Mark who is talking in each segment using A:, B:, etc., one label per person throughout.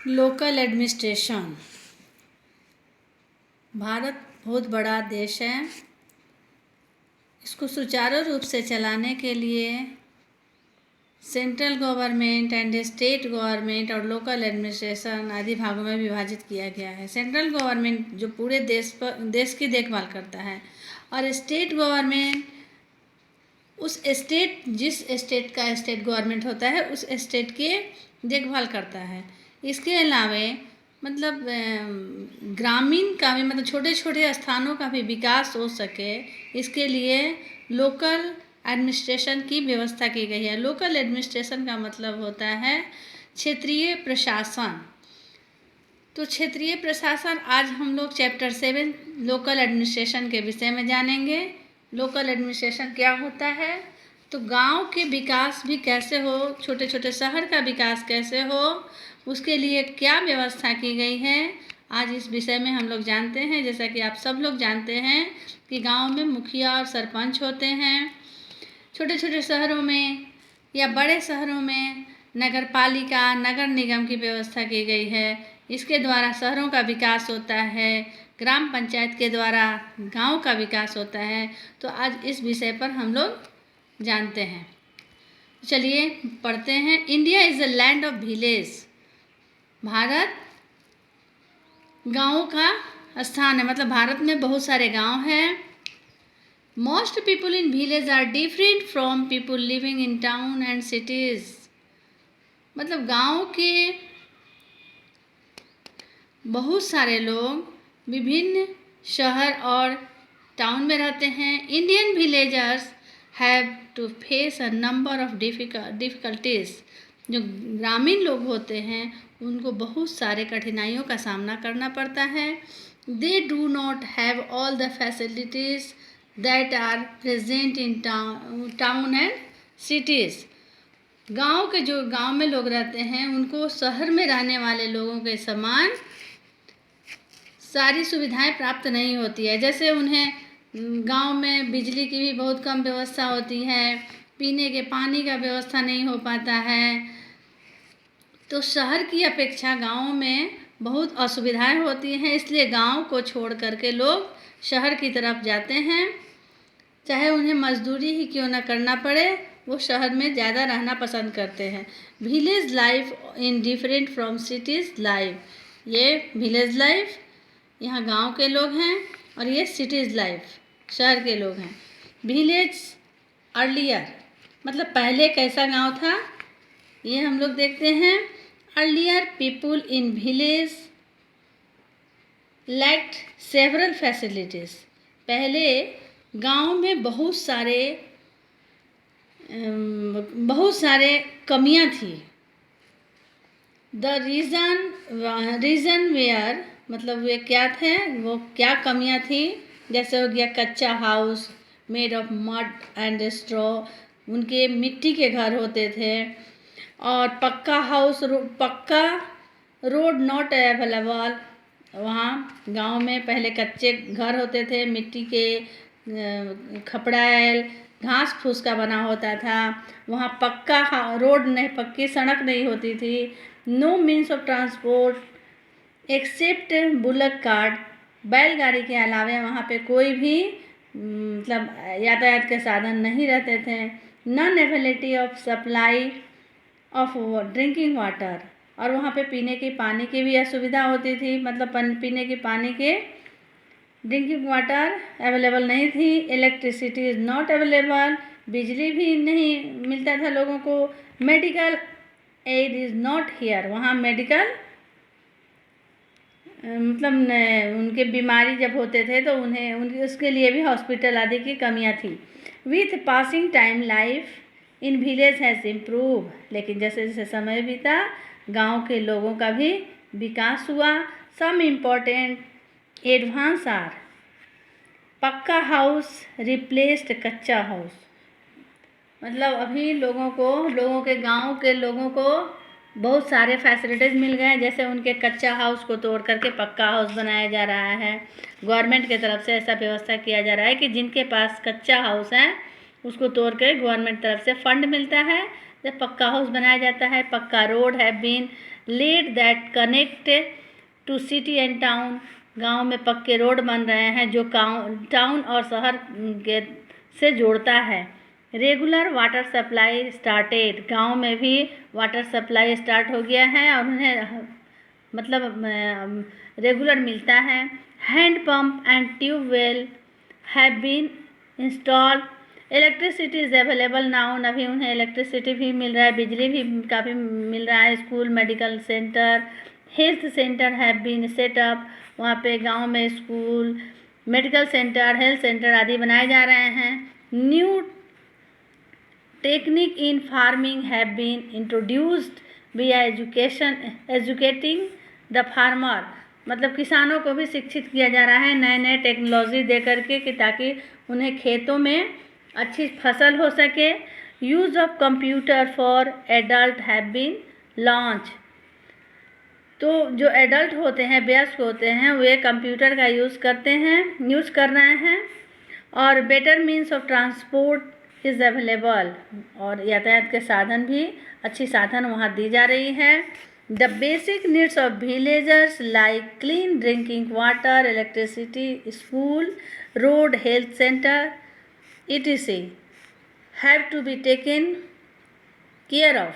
A: Local administration. Bharat बहुत बड़ा देश है। इसको सुचारू रूप से चलाने के लिए central government and state government और लोकल एडमिनिस्ट्रेशन आदि भागों में विभाजित किया गया है। सेंट्रल गवर्नमेंट जो पूरे देश की देखभाल करता है और स्टेट गवर्नमेंट जिस स्टेट का स्टेट गवर्नमेंट होता है उस स्टेट की देखभाल करता है। इसके अलावा मतलब ग्रामीण का भी मतलब छोटे छोटे स्थानों का भी विकास हो सके, इसके लिए लोकल एडमिनिस्ट्रेशन की व्यवस्था की गई है। लोकल एडमिनिस्ट्रेशन का मतलब होता है क्षेत्रीय प्रशासन। तो क्षेत्रीय प्रशासन आज हम लोग चैप्टर 7 लोकल एडमिनिस्ट्रेशन के विषय में जानेंगे। लोकल एडमिनिस्ट्रेशन क्या होता है, तो गांव के विकास भी कैसे हो, छोटे छोटे शहर का विकास कैसे हो, उसके लिए क्या व्यवस्था की गई है, आज इस विषय में हम लोग जानते हैं। जैसा कि आप सब लोग जानते हैं कि गांव में मुखिया और सरपंच होते हैं। छोटे छोटे शहरों में या बड़े शहरों में नगर पालिका, नगर निगम की व्यवस्था की गई है। इसके द्वारा शहरों का विकास होता है, ग्राम पंचायत के द्वारा गांव का विकास होता है। तो आज इस विषय पर हम लोग जानते हैं। चलिए पढ़ते हैं। India is the land of village. Bharat गाँवों का स्थान है, मतलब भारत में बहुत सारे गांव हैं। Most people in village are different from people living in town and cities. मतलब गांव के बहुत सारे लोग विभिन्न शहर और टाउन में रहते हैं। Indian villagers have to face a number of difficulties. जो ग्रामीण लोग होते हैं उनको बहुत सारे कठिनाइयों का सामना करना पड़ता है। They do not have all the facilities that are present in town and cities. गांव में लोग रहते हैं उनको शहर में रहने वाले लोगों के समान सारी सुविधाएं प्राप्त नहीं होती है। जैसे उन्हें गांव में बिजली की भी बहुत कम व्यवस्था होती है, पीने के पानी का व्यवस्था नहीं हो पाता है। तो शहर की अपेक्षा गांव में बहुत असुविधाएं होती हैं, इसलिए गांव को छोड़ करके लोग शहर की तरफ जाते हैं। चाहे उन्हें मजदूरी ही क्यों ना करना पड़े, वो शहर में ज़्यादा रहना पसंद करते हैं। Village life in different from cities life. ये विलेज लाइफ यहाँ गांव के लोग हैं और ये सिटीज़ लाइफ शहर के लोग हैं। विलेज अर्लियर मतलब पहले कैसा गांव था, ये हम लोग देखते हैं। Earlier people in village lacked several facilities. पहले गांव में बहुत सारे कमियां थी। द रीज़न वेयर मतलब वे क्या थे, वो क्या कमियां थी। जैसे हो गया कच्चा house made of mud and straw, उनके मिट्टी के घर होते थे। और पक्का रोड नॉट अवेलेबल। वहाँ गांव में पहले कच्चे घर होते थे, मिट्टी के खपड़ायल घास फूस का बना होता था। वहाँ पक्का रोड नहीं, पक्की सड़क नहीं होती थी। No means of transport except bullock cart. बैलगाड़ी के अलावा वहाँ पे कोई भी मतलब यातायात के साधन नहीं रहते थे। Non availability of supply of drinking water. और वहाँ पे पीने की पानी की भी असुविधा होती थी, मतलब पीने की पानी के ड्रिंकिंग वाटर अवेलेबल नहीं थी। इलेक्ट्रिसिटी इज़ नॉट अवेलेबल, बिजली भी नहीं मिलता था लोगों को। Medical aid is not here. वहाँ मेडिकल मतलब उनके बीमारी जब होते थे तो उनके उसके लिए भी हॉस्पिटल आदि की कमियाँ थी। With passing time life in village has improve. लेकिन जैसे जैसे समय बीता गांव के लोगों का भी विकास हुआ। सम इम्पोर्टेंट एडवांस आर पक्का हाउस रिप्लेस्ड कच्चा हाउस। मतलब अभी लोगों के गांव के लोगों को बहुत सारे फैसिलिटीज़ मिल गए हैं। जैसे उनके कच्चा हाउस को तोड़ करके पक्का हाउस बनाया जा रहा है। गवर्नमेंट की तरफ से ऐसा व्यवस्था किया जा रहा है कि जिनके पास कच्चा हाउस है उसको तोड़ के गवर्नमेंट तरफ से फंड मिलता है, जब पक्का हाउस बनाया जाता है। पक्का रोड है been laid that connect to city and town, गांव में पक्के रोड बन रहे हैं जो टाउन और शहर के से जोड़ता है। रेगुलर वाटर सप्लाई स्टार्टेड, गांव में भी वाटर सप्लाई स्टार्ट हो गया है और उन्हें मतलब रेगुलर मिलता है। Hand pump and tube well have been install, electricity is available now, अभी उन्हें इलेक्ट्रिसिटी भी मिल रहा है, बिजली भी काफ़ी मिल रहा है। School, medical centre, health centre have been set up, वहाँ पे गांव में school, medical centre, health centre आदि बनाए जा रहे हैं। New technique in farming have been introduced via educating the farmer, मतलब किसानों को भी शिक्षित किया जा रहा है नए नए टेक्नोलॉजी दे करके कि ताकि उन्हें खेतों में अच्छी फसल हो सके। Use of computer for adult have been launch, तो जो एडल्ट होते हैं, वयस्क होते हैं, वे कंप्यूटर का यूज़ कर रहे हैं। और better means of transport is available, और यातायात के साधन भी अच्छी साधन वहाँ दी जा रही है। The basic needs of villagers like clean drinking water, electricity, school, road, health centre etc. have to be taken care of.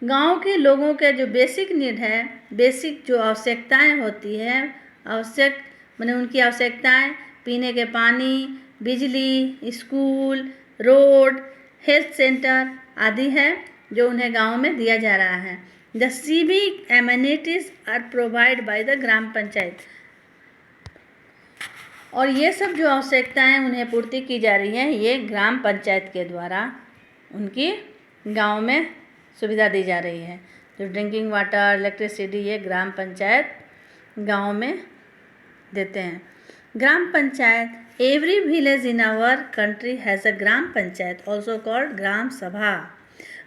A: गांव के लोगों के जो बेसिक नीड है, बेसिक जो आवश्यकताएं होती है, आवश्यक माने उनकी आवश्यकताएं पीने के पानी, बिजली, स्कूल, रोड, हेल्थ सेंटर आदि है जो उन्हें गांव में दिया जा रहा है। The civic amenities are provide by the gram panchayat, और ये सब जो आवश्यकताएं उन्हें पूर्ति की जा रही है ये ग्राम पंचायत के द्वारा उनकी गांव में सुविधा दी जा रही है। जो ड्रिंकिंग वाटर, इलेक्ट्रिसिटी, ये ग्राम पंचायत गांव में देते हैं। Gram panchayat, every village in our country has a gram panchayat also called gram sabha.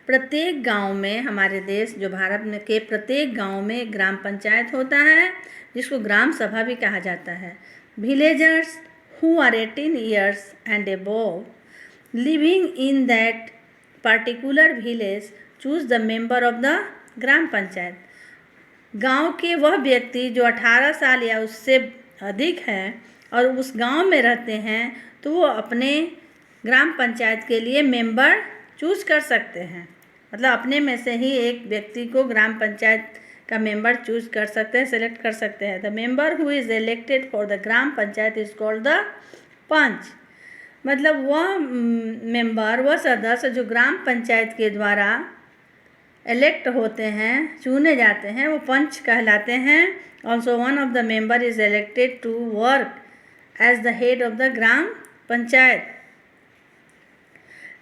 A: प्रत्येक गांव में, हमारे देश जो भारत में के प्रत्येक गांव में ग्राम पंचायत होता है जिसको ग्राम सभा भी कहा जाता है। Villagers who are 18 years and above living in that particular village choose the member of the ग्राम पंचायत। गांव के वह व्यक्ति जो 18 साल या उससे अधिक हैं और उस गांव में रहते हैं तो वो अपने ग्राम पंचायत के लिए मेंबर चूज कर सकते हैं, मतलब अपने में से ही एक व्यक्ति को ग्राम पंचायत का मेंबर चूज कर सकते हैं, सेलेक्ट कर सकते हैं। The member who is elected for the gram panchayat is called the panch, मतलब वह मेंबर, वह सदस्य जो ग्राम पंचायत के द्वारा इलेक्ट होते हैं, चुने जाते हैं, वो पंच कहलाते हैं। Also one of the member is elected to work as the head of the gram panchayat.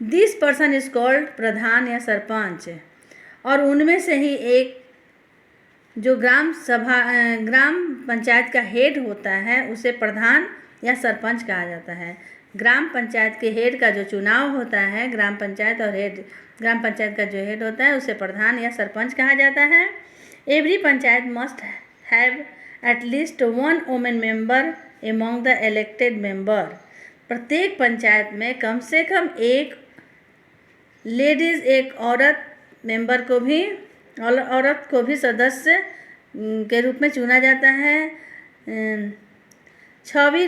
A: This person is called pradhan या सरपंच, और उनमें से ही एक जो ग्राम पंचायत का हेड होता है उसे प्रधान या सरपंच कहा जाता है। ग्राम पंचायत के हेड का जो चुनाव होता है, ग्राम पंचायत का जो हेड होता है उसे प्रधान या सरपंच कहा जाता है। Every panchayat must have at least one women member among the elected member, प्रत्येक पंचायत में कम से कम एक लेडीज़, एक औरत मेंबर को भी, औरत को भी सदस्य के रूप में चुना जाता है। 6वीं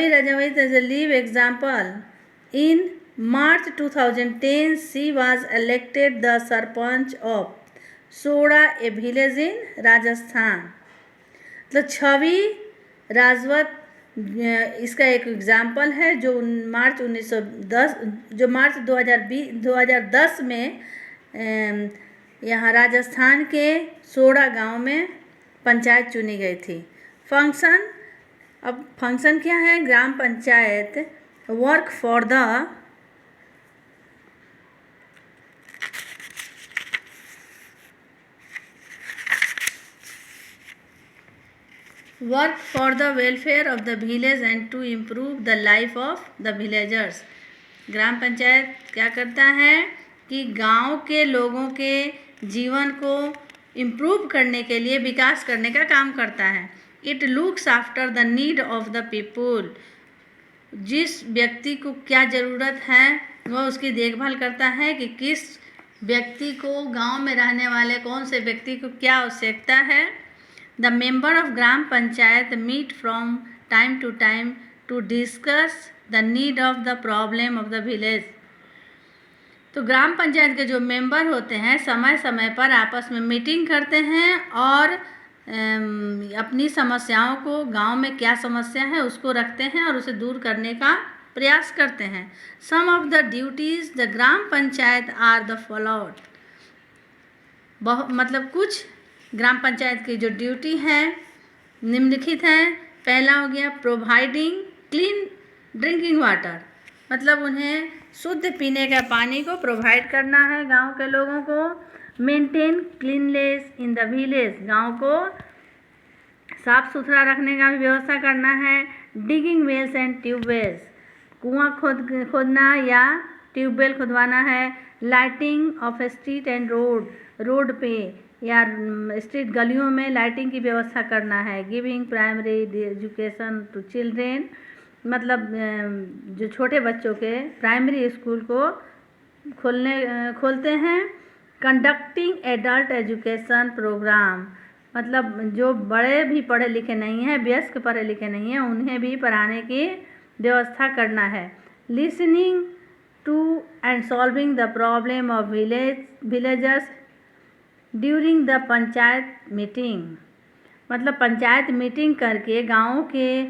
A: राज्यवंश as a live example, in March 2010 she was elected the sarpanch of Soda, a village in Rajasthan. मतलब 6वीं राजवत इसका एक एग्जाम्पल है जो मार्च 2010 में यहाँ राजस्थान के सोड़ा गांव में पंचायत चुनी गई थी। फंक्शन, अब फंक्शन क्या है? Gram panchayat work for the welfare of the village and to improve the life of the villagers. Gram panchayat क्या करता है कि गांव के लोगों के जीवन को इम्प्रूव करने के लिए, विकास करने का काम करता है। It looks after the need of the people, जिस व्यक्ति को क्या ज़रूरत है वह उसकी देखभाल करता है कि किस व्यक्ति को, गांव में रहने वाले कौन से व्यक्ति को क्या आवश्यकता है। The member of gram panchayat meet from time to time to discuss the need of the problem of the village. तो ग्राम पंचायत के जो मेंबर होते हैं समय समय पर आपस में मीटिंग करते हैं और अपनी समस्याओं को, गांव में क्या समस्या है उसको रखते हैं और उसे दूर करने का प्रयास करते हैं। Some of the duties the gram panchayat are the followed. मतलब कुछ ग्राम पंचायत की जो ड्यूटी है निम्नलिखित है। पहला हो गया प्रोवाइडिंग क्लीन ड्रिंकिंग वाटर, मतलब उन्हें शुद्ध पीने का पानी को प्रोवाइड करना है गांव के लोगों को। Maintain cleanness in the village, गांव को साफ सुथरा रखने का भी व्यवस्था करना है। डिगिंग वेल्स एंड ट्यूबवेल्स, कुआं खोदना या ट्यूबवेल खुदवाना है। Lighting of street and road, road पे या स्ट्रीट गलियों में लाइटिंग की व्यवस्था करना है। Giving primary education to children, मतलब जो छोटे बच्चों के प्राइमरी स्कूल को खोलते हैं। कंडक्टिंग एडल्ट एजुकेशन प्रोग्राम, मतलब जो बड़े भी पढ़े लिखे नहीं हैं, वयस्क पढ़े लिखे नहीं हैं, उन्हें भी पढ़ाने की व्यवस्था करना है। Listening to and solving the problem of villagers during the panchayat meeting, मतलब पंचायत मीटिंग करके गाँव के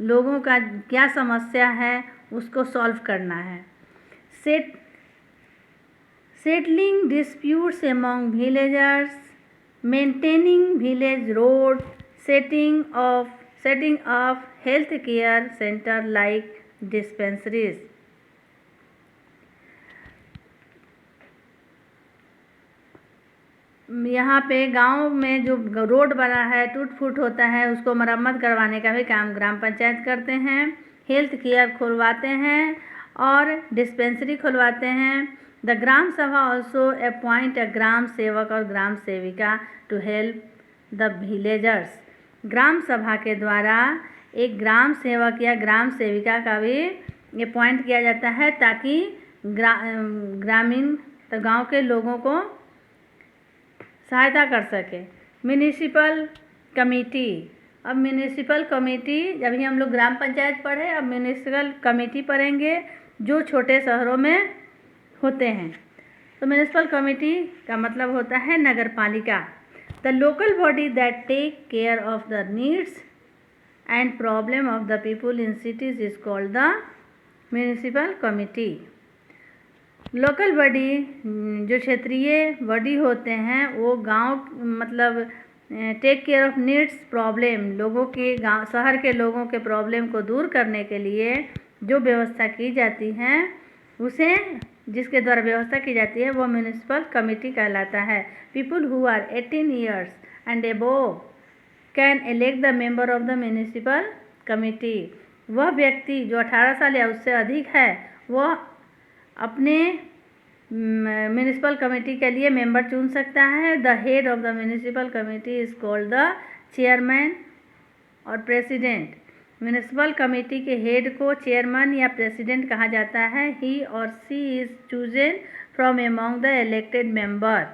A: लोगों का क्या समस्या है उसको सॉल्व करना है। Settling disputes among villagers, maintaining village road, setting of health care centre like dispensaries. यहाँ पे गांव में जो रोड बना है, टूट फूट होता है, उसको मरम्मत करवाने का भी काम ग्राम पंचायत करते हैं। हेल्थ केयर खुलवाते हैं और डिस्पेंसरी खुलवाते हैं। द ग्राम सभा ऑल्सो अपॉइंट अ ग्राम सेवक और ग्राम sevika to help the villagers. ग्राम सभा के द्वारा एक ग्राम सेवक या ग्राम सेविका का भी अपॉइंट किया जाता है ताकि ग्रामीण तो गाँव के लोगों को सहायता कर सके। म्यूनिसिपल कमेटी, अब म्यूनिसिपल कमेटी, जब ही हम लोग ग्राम पंचायत पढ़े, अब म्यूनिसिपल कमेटी पढ़ेंगे जो छोटे शहरों में होते हैं। तो म्यूनिसिपल कमेटी का मतलब होता है नगर पालिका। The local body that take care of the needs and problem of the people in cities is called the municipal committee. Local body, जो क्षेत्रीय बॉडी होते हैं, वो गांव मतलब take care of needs problem, लोगों के गांव शहर के लोगों के प्रॉब्लम को दूर करने के लिए जो व्यवस्था की जाती है, उसे जिसके द्वारा व्यवस्था की जाती है वो म्यूनिसिपल कमेटी कहलाता है। People who are 18 years and above can elect the member of the municipal committee. वह व्यक्ति जो 18 साल या उससे अधिक है वह अपने म्यूनिसिपल कमेटी के लिए मेंबर चुन सकता है। The head of the municipal committee is called the chairman और प्रेसिडेंट। म्यूनिसिपल कमेटी के हेड को चेयरमैन या प्रेसिडेंट कहा जाता है। ही और she is chosen from among the elected member.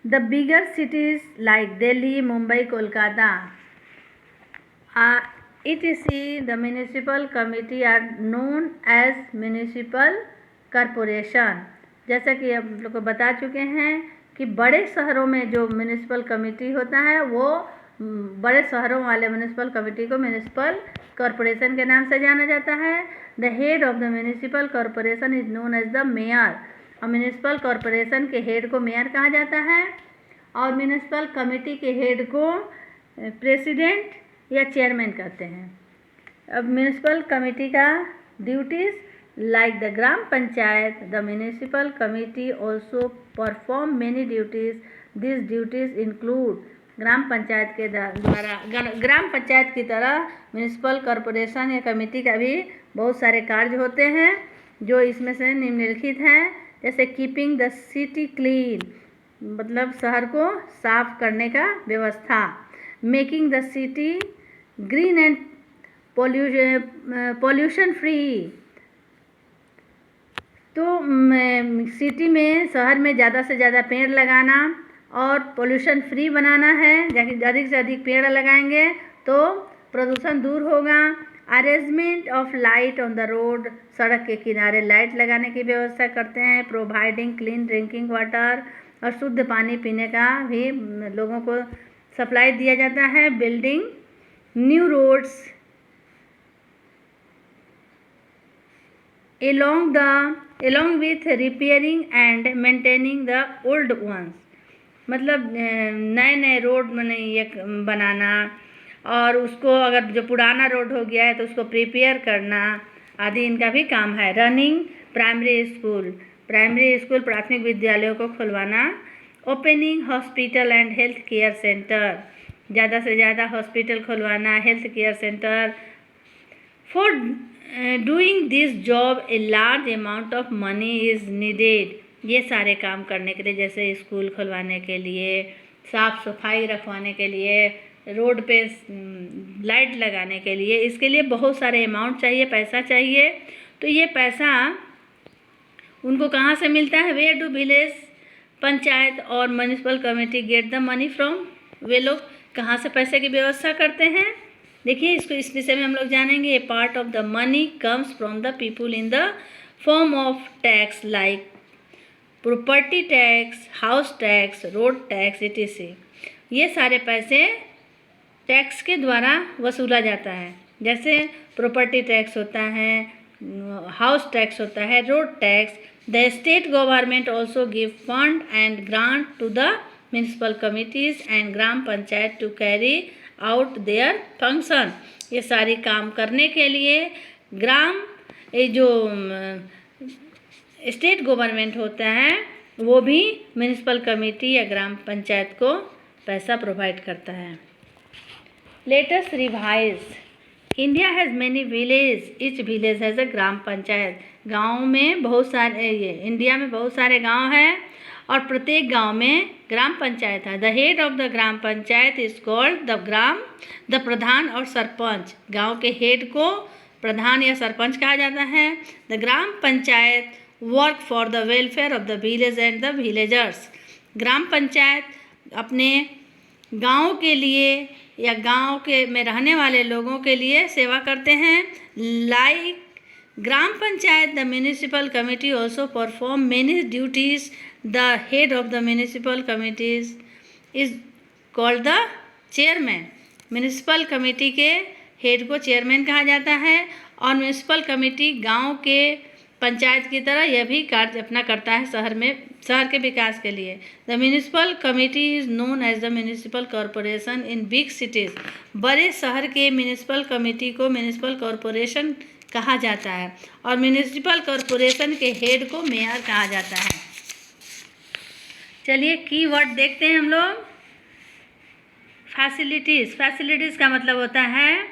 A: The bigger cities like Delhi, Mumbai, Kolkata etc. the municipal committee are known as municipal corporation। जैसा कि आप लोग को बता चुके हैं कि बड़े शहरों में जो म्यूनिसिपल कमेटी होता है वो बड़े शहरों वाले म्यूनिसिपल कमेटी को म्यूनिसिपल कॉरपोरेशन के नाम से जाना जाता है। The head of the municipal corporation is known as the mayor. और म्यूनिसिपल कॉरपोरेशन के हेड को मेयर कहा जाता है और म्यूनिसिपल कमेटी के हेड को प्रेसिडेंट या चेयरमैन कहते हैं। अब म्यूनिसिपल कमेटी का duties like the gram panchayat, the municipal committee also perform many duties. This duties include, gram panchayat के द्वारा ग्राम पंचायत की तरह म्यूनिसिपल कॉरपोरेशन या कमेटी का भी बहुत सारे कार्य होते हैं जो इसमें से निम्नलिखित हैं। जैसे कीपिंग द सिटी क्लीन, मतलब शहर को साफ करने का व्यवस्था। Making the city green and pollution free, तो सिटी में, शहर में ज़्यादा से ज़्यादा पेड़ लगाना और पोल्यूशन फ्री बनाना है। अधिक से अधिक पेड़ लगाएंगे तो प्रदूषण दूर होगा। Arrangement of light on the road, सड़क के किनारे लाइट लगाने की व्यवस्था करते हैं। प्रोवाइडिंग क्लीन ड्रिंकिंग वाटर, और शुद्ध पानी पीने का भी लोगों को सप्लाई दिया जाता है। Building new roads along with repairing and maintaining the old ones, मतलब नए नए रोड ये बनाना, और उसको अगर जो पुराना रोड हो गया है तो उसको प्रिपेयर करना आदि इनका भी काम है। रनिंग प्राइमरी स्कूल प्राथमिक विद्यालयों को खुलवाना। Opening hospital and health care centre, ज़्यादा से ज़्यादा हॉस्पिटल खुलवाना, health care centre. For doing this job a large amount of money is needed, ये सारे काम करने के लिए, जैसे स्कूल खुलवाने के लिए, साफ़ सफाई रखवाने के लिए, रोड पे लाइट लगाने के लिए, इसके लिए बहुत सारे अमाउंट चाहिए, पैसा चाहिए। तो ये पैसा उनको कहाँ से मिलता है? वेयर डू विलेज पंचायत और municipal committee get the money from? वे लोग कहाँ से पैसे की व्यवस्था करते हैं? देखिए, इसको इस विषय में हम लोग जानेंगे। A part of the money comes from the people in the form of tax like property tax, house tax, road tax etc। ये सारे पैसे टैक्स के द्वारा वसूला जाता है। जैसे प्रॉपर्टी टैक्स होता है, हाउस टैक्स होता है, road tax. The state government also give fund and grant to the municipal committees and gram panchayat to carry out their function. ये सारी काम करने के लिए जो स्टेट गवर्नमेंट होता है वो भी म्यूनिसिपल कमेटी या ग्राम पंचायत को पैसा प्रोवाइड करता है। Let us revise. India has many village, each village has a gram panchayat. गाँव में बहुत सारे, इंडिया में बहुत सारे गाँव हैं और प्रत्येक गांव में ग्राम पंचायत है। The head of the gram panchayat is called the pradhan और सरपंच। गांव के हेड को प्रधान या सरपंच कहा जाता है। The gram panchayat work for the welfare of the village and the villagers. Gram panchayat अपने गांव के लिए या गांव के में रहने वाले लोगों के लिए सेवा करते हैं। Like gram panchayat, the municipal committee also perform many duties. The head of the municipal committees is called the chairman। Municipal committee के हेड को चेयरमैन कहा जाता है। और म्यूनिसिपल कमेटी गांव के पंचायत की तरह यह भी कार्य अपना करता है शहर के विकास के लिए। The municipal committee is known as the municipal corporation in big cities. बड़े शहर के म्यूनिसिपल कमेटी को म्यूनिसिपल कॉरपोरेशन कहा जाता है और म्यूनिसिपल कॉरपोरेशन के हेड को मेयर कहा जाता है। चलिए कीवर्ड देखते हैं हम लोग। फैसिलिटीज़ का मतलब होता है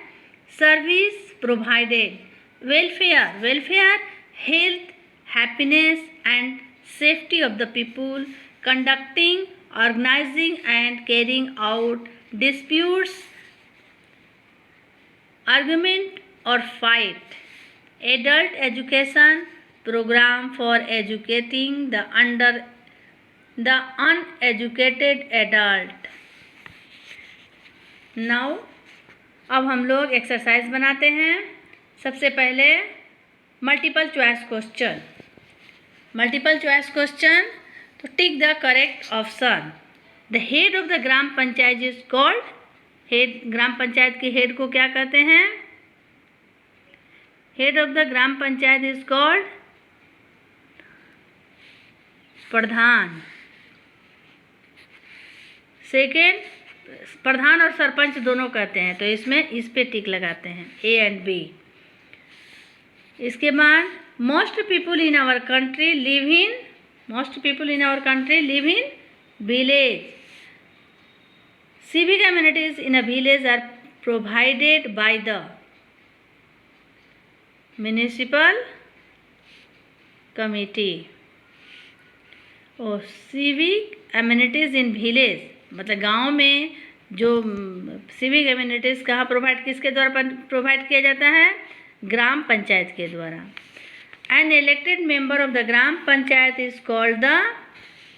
A: service provided. Welfare health, happiness and safety of the people. Conducting, organising and carrying out disputes, argument और fight. Adult education, programme for educating the uneducated adult। Now अब हम लोग एक्सरसाइज बनाते हैं। सबसे पहले मल्टीपल चॉइस क्वेश्चन, तो tick the correct option. The head of the gram panchayat is called, gram panchayat के हेड को क्या कहते हैं? Head of the gram panchayat is called pradhan. Second, pradhan और सरपंच दोनों कहते हैं, तो इसमें इस पे टिक लगाते हैं, ए एंड बी। इसके बाद most people in our country live in village. Civic amenities in a village are provided by the municipal committee. और सिविक एमिनिटीज इन विलेज मतलब गांव में जो सिविक एमिनिटीज़ किसके द्वारा प्रोवाइड किया जाता है? ग्राम पंचायत के द्वारा। An elected member of the gram panchayat is called the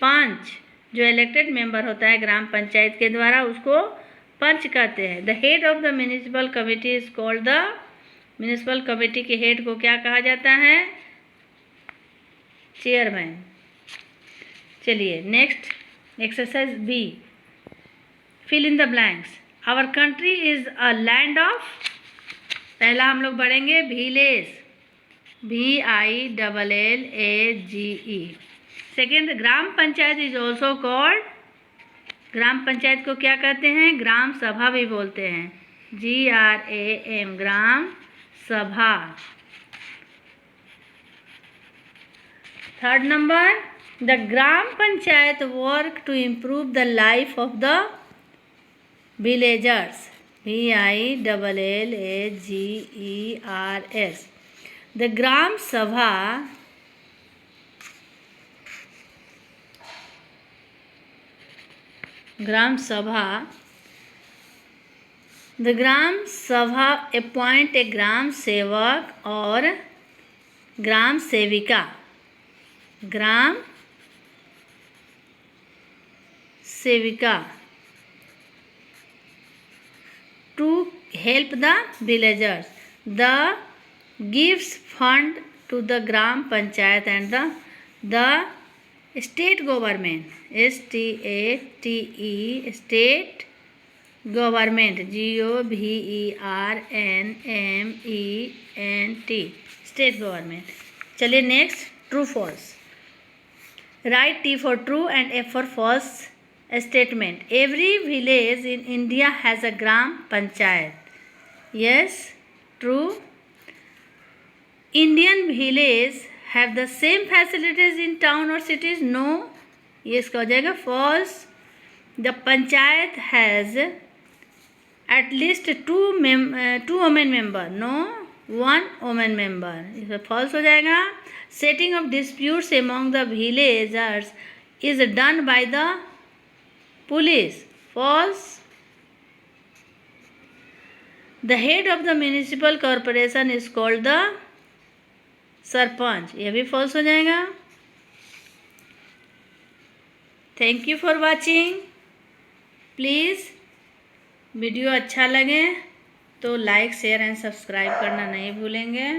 A: panch. जो इलेक्टेड मेंबर होता है ग्राम पंचायत के द्वारा उसको पंच कहते हैं। The head of the municipal committee is called the, municipal committee के हेड को क्या कहा जाता है? चेयरमैन। चलिए next exercise B, fill in the blanks. Our country is a land of, पहला हम लोग पढ़ेंगे village, VILLAGE। Second, gram panchayat is also called, gram panchayat को क्या कहते हैं? ग्राम सभा भी बोलते हैं, GRAM, gram sabha. Third number, the gram panchayat work to improve the life of the villagers, VILLAGERS। The gram sabha the gram सभा अपॉइंट ए ग्राम सेवक और ग्राम sevika, gram sevika to help the villagers. The gives fund to the gram panchayat and the state government, STATE, state government, GOVERNMENT, state government. चलिए next, true false. Write T for true and F for false statement. Every village in India has a gram panchayat. Yes, true. Indian villages have the same facilities in town or cities. No, ये इसका हो जाएगा false. The panchayat has at least two women member. No, one woman member. इसका false हो जाएगा. Setting of disputes among the villagers is done by the police. False. The head of the municipal corporation is called the sarpanch, यह भी false हो जाएगा. Thank you for watching. Please video अच्छा लगे तो लाइक शेयर एंड सब्सक्राइब करना नहीं भूलेंगे.